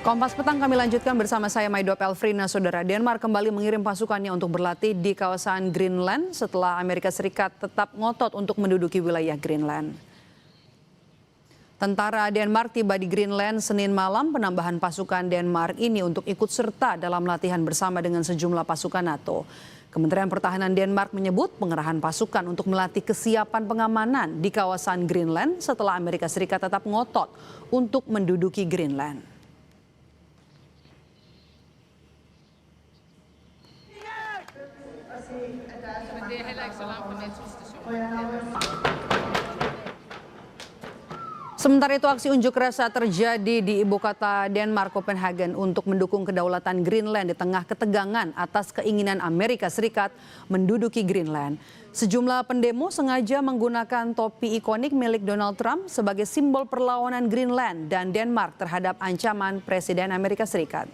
Kompas Petang kami lanjutkan bersama saya Maidop Elfrina. Saudara, Denmark kembali mengirim pasukannya untuk berlatih di kawasan Greenland setelah Amerika Serikat tetap ngotot untuk menduduki wilayah Greenland. Tentara Denmark tiba di Greenland Senin malam. Penambahan pasukan Denmark ini untuk ikut serta dalam latihan bersama dengan sejumlah pasukan NATO. Kementerian Pertahanan Denmark menyebut pengerahan pasukan untuk melatih kesiapan pengamanan di kawasan Greenland setelah Amerika Serikat tetap ngotot untuk menduduki Greenland. Sementara itu aksi unjuk rasa terjadi di ibu kota Denmark, Copenhagen untuk mendukung kedaulatan Greenland di tengah ketegangan atas keinginan Amerika Serikat menduduki Greenland. Sejumlah pendemo sengaja menggunakan topi ikonik milik Donald Trump sebagai simbol perlawanan Greenland dan Denmark terhadap ancaman Presiden Amerika Serikat.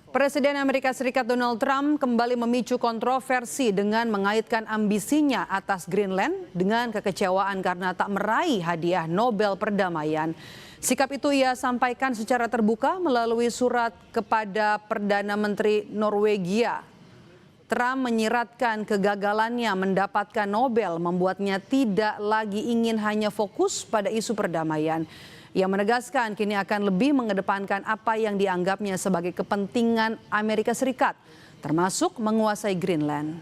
Presiden Amerika Serikat Donald Trump kembali memicu kontroversi dengan mengaitkan ambisinya atas Greenland dengan kekecewaan karena tak meraih hadiah Nobel Perdamaian. Sikap itu ia sampaikan secara terbuka melalui surat kepada Perdana Menteri Norwegia. Trump menyiratkan kegagalannya mendapatkan Nobel membuatnya tidak lagi ingin hanya fokus pada isu perdamaian. Ia menegaskan kini akan lebih mengedepankan apa yang dianggapnya sebagai kepentingan Amerika Serikat, termasuk menguasai Greenland.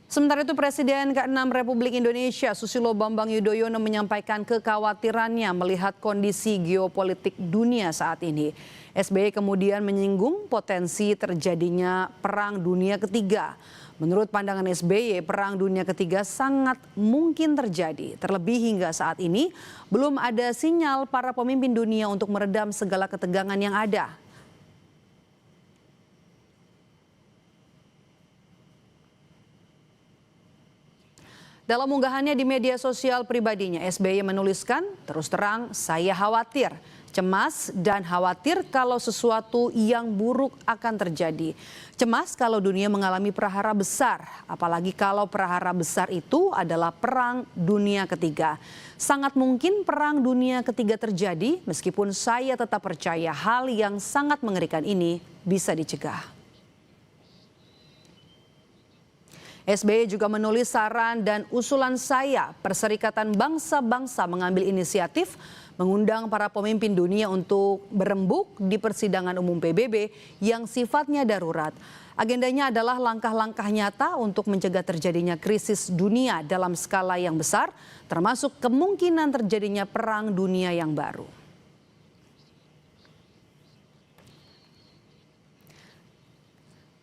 Sementara itu Presiden ke-6 Republik Indonesia Susilo Bambang Yudhoyono menyampaikan kekhawatirannya melihat kondisi geopolitik dunia saat ini. SBY kemudian menyinggung potensi terjadinya Perang Dunia Ketiga. Menurut pandangan SBY, Perang Dunia Ketiga sangat mungkin terjadi. Terlebih hingga saat ini belum ada sinyal para pemimpin dunia untuk meredam segala ketegangan yang ada. Dalam unggahannya di media sosial pribadinya, SBY menuliskan, "Terus terang saya khawatir, cemas dan khawatir kalau sesuatu yang buruk akan terjadi. Cemas kalau dunia mengalami prahara besar, apalagi kalau prahara besar itu adalah Perang Dunia Ketiga. Sangat mungkin Perang Dunia Ketiga terjadi meskipun saya tetap percaya hal yang sangat mengerikan ini bisa dicegah." SBY juga menulis saran dan usulan saya, Perserikatan Bangsa-Bangsa mengambil inisiatif mengundang para pemimpin dunia untuk berembuk di persidangan umum PBB yang sifatnya darurat. Agendanya adalah langkah-langkah nyata untuk mencegah terjadinya krisis dunia dalam skala yang besar, termasuk kemungkinan terjadinya perang dunia yang baru.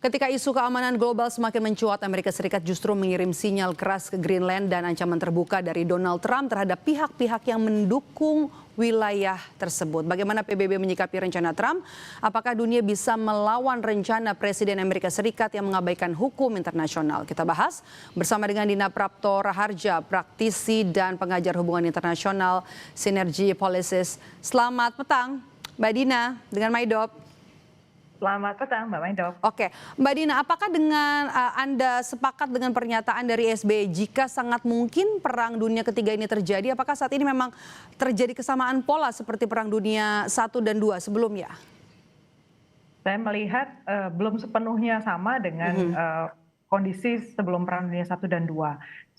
Ketika isu keamanan global semakin mencuat, Amerika Serikat justru mengirim sinyal keras ke Greenland dan ancaman terbuka dari Donald Trump terhadap pihak-pihak yang mendukung wilayah tersebut. Bagaimana PBB menyikapi rencana Trump? Apakah dunia bisa melawan rencana Presiden Amerika Serikat yang mengabaikan hukum internasional? Kita bahas bersama dengan Dina Prapto Raharja, praktisi dan pengajar hubungan internasional Synergy Policies. Selamat petang, Mbak Dina, dengan Maidop. Selamat petang, Mbak Maidop. Oke, Mbak Dina, apakah dengan Anda sepakat dengan pernyataan dari SBY jika sangat mungkin Perang Dunia Ketiga ini terjadi? Apakah saat ini memang terjadi kesamaan pola seperti Perang Dunia I dan II sebelumnya? Saya melihat belum sepenuhnya sama dengan kondisi sebelum Perang Dunia I dan II.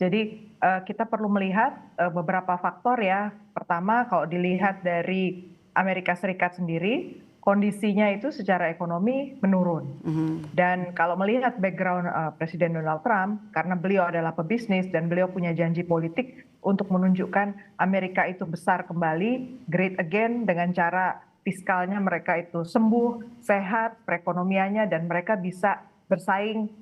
Jadi kita perlu melihat beberapa faktor ya. Pertama, kalau dilihat dari Amerika Serikat sendiri, kondisinya itu secara ekonomi menurun. Dan kalau melihat background Presiden Donald Trump, karena beliau adalah pebisnis dan beliau punya janji politik untuk menunjukkan Amerika itu besar kembali, great again, dengan cara fiskalnya mereka itu sembuh, sehat, perekonomiannya, dan mereka bisa bersaing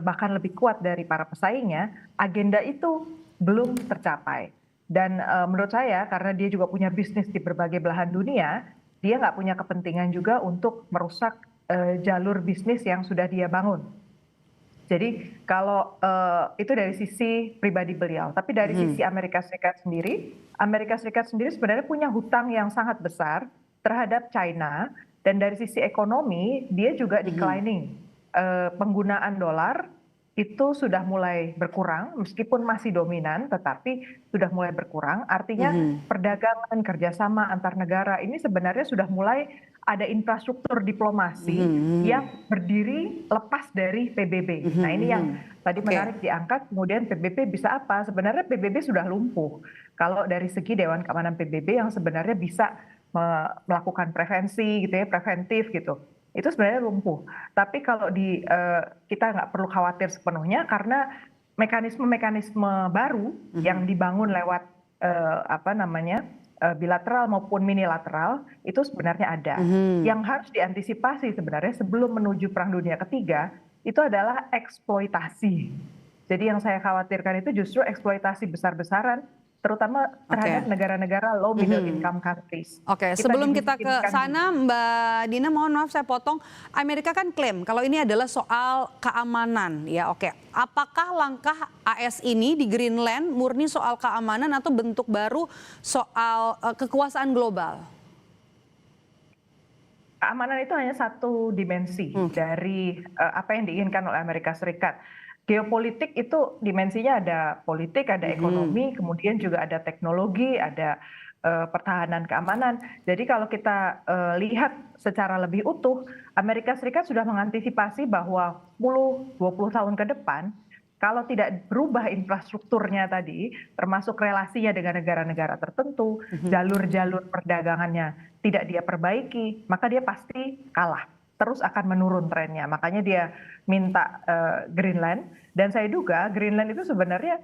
bahkan lebih kuat dari para pesaingnya, agenda itu belum tercapai. Dan menurut saya, karena dia juga punya bisnis di berbagai belahan dunia, dia nggak punya kepentingan juga untuk merusak jalur bisnis yang sudah dia bangun. Jadi kalau itu dari sisi pribadi beliau, tapi dari sisi Amerika Serikat sendiri sebenarnya punya hutang yang sangat besar terhadap China Dan dari sisi ekonomi, dia juga declining. Penggunaan dolar itu sudah mulai berkurang, meskipun masih dominan, tetapi sudah mulai berkurang. Artinya perdagangan, kerjasama antar negara ini sebenarnya sudah mulai ada infrastruktur diplomasi yang berdiri lepas dari PBB. Nah ini yang tadi menarik diangkat, kemudian PBB bisa apa? Sebenarnya PBB sudah lumpuh. Kalau dari segi Dewan Keamanan PBB yang sebenarnya bisa melakukan prevensi gitu ya, preventif gitu. Itu sebenarnya lumpuh. Tapi kalau kita nggak perlu khawatir sepenuhnya karena mekanisme-mekanisme baru yang dibangun lewat bilateral maupun minilateral itu sebenarnya ada. Yang harus diantisipasi sebenarnya sebelum menuju Perang Dunia Ketiga itu adalah eksploitasi. Jadi yang saya khawatirkan itu justru eksploitasi besar-besaran, terutama terhadap negara-negara low middle income countries. Oke, sebelum kita ke sana, Mbak Dina, mohon maaf saya potong. Amerika kan klaim kalau ini adalah soal keamanan, ya oke. Apakah langkah AS ini di Greenland murni soal keamanan atau bentuk baru soal kekuasaan global? Keamanan itu hanya satu dimensi dari apa yang diinginkan oleh Amerika Serikat. Geopolitik itu dimensinya ada politik, ada ekonomi, kemudian juga ada teknologi, ada pertahanan keamanan. Jadi kalau kita lihat secara lebih utuh, Amerika Serikat sudah mengantisipasi bahwa 10-20 tahun ke depan, kalau tidak berubah infrastrukturnya tadi, termasuk relasinya dengan negara-negara tertentu, jalur-jalur perdagangannya tidak dia perbaiki, maka dia pasti kalah. Terus akan menurun trennya. Makanya dia minta Greenland. Dan saya duga Greenland itu sebenarnya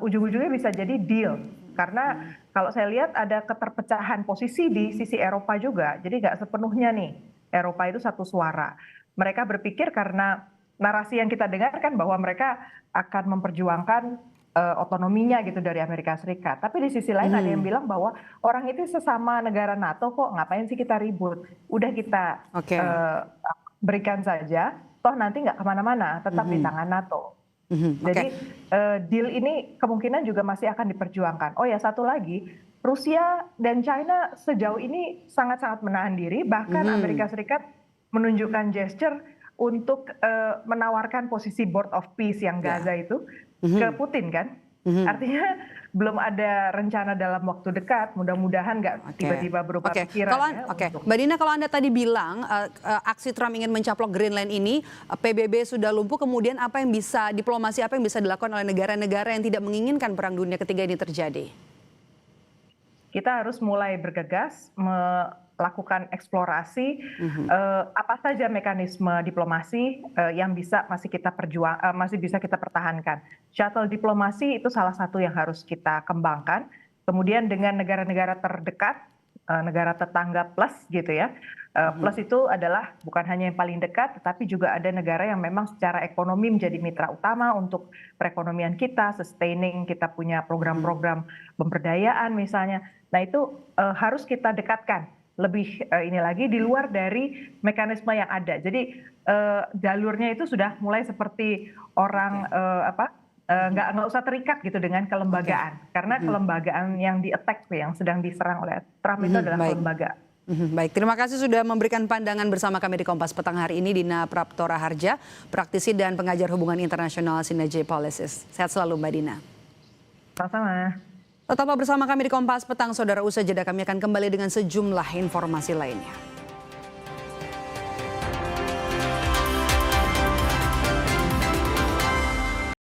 ujung-ujungnya bisa jadi deal. Karena kalau saya lihat ada keterpecahan posisi di sisi Eropa juga. Jadi nggak sepenuhnya nih Eropa itu satu suara. Mereka berpikir karena narasi yang kita dengarkan bahwa mereka akan memperjuangkan otonominya gitu dari Amerika Serikat. Tapi di sisi lain ada yang bilang bahwa orang itu sesama negara NATO kok, ngapain sih kita ribut? Udah kita berikan saja, toh nanti nggak kemana-mana, tetap di tangan NATO. Jadi deal ini kemungkinan juga masih akan diperjuangkan. Oh ya satu lagi, Rusia dan China sejauh ini sangat-sangat menahan diri, bahkan Amerika Serikat menunjukkan gesture untuk menawarkan posisi Board of Peace yang Gaza itu ke Putin kan. Artinya belum ada rencana dalam waktu dekat, mudah-mudahan nggak tiba-tiba berubah pikiran. Mbak Dina, kalau Anda tadi bilang aksi Trump ingin mencaplok Greenland ini, PBB sudah lumpuh, kemudian apa yang bisa, diplomasi apa yang bisa dilakukan oleh negara-negara yang tidak menginginkan Perang Dunia Ketiga ini terjadi? Kita harus mulai bergegas, melakukan eksplorasi apa saja mekanisme diplomasi yang masih bisa kita pertahankan. Shuttle diplomasi itu salah satu yang harus kita kembangkan. Kemudian dengan negara-negara terdekat, negara tetangga plus gitu ya. Plus itu adalah bukan hanya yang paling dekat, tetapi juga ada negara yang memang secara ekonomi menjadi mitra utama untuk perekonomian kita, sustaining, kita punya program-program pemberdayaan misalnya. Nah itu harus kita dekatkan lebih ini lagi di luar dari mekanisme yang ada. Jadi jalurnya itu sudah mulai seperti orang nggak usah terikat gitu dengan kelembagaan, karena kelembagaan yang di-attack yang sedang diserang oleh Trump itu adalah kelembagaan. Baik, terima kasih sudah memberikan pandangan bersama kami di Kompas Petang hari ini, Dina Praptora Harja, praktisi dan pengajar hubungan internasional Synergy Policies. Sehat selalu Mbak Dina. Sama-sama. Tetaplah bersama kami di Kompas Petang, saudara. Usai jeda kami akan kembali dengan sejumlah informasi lainnya.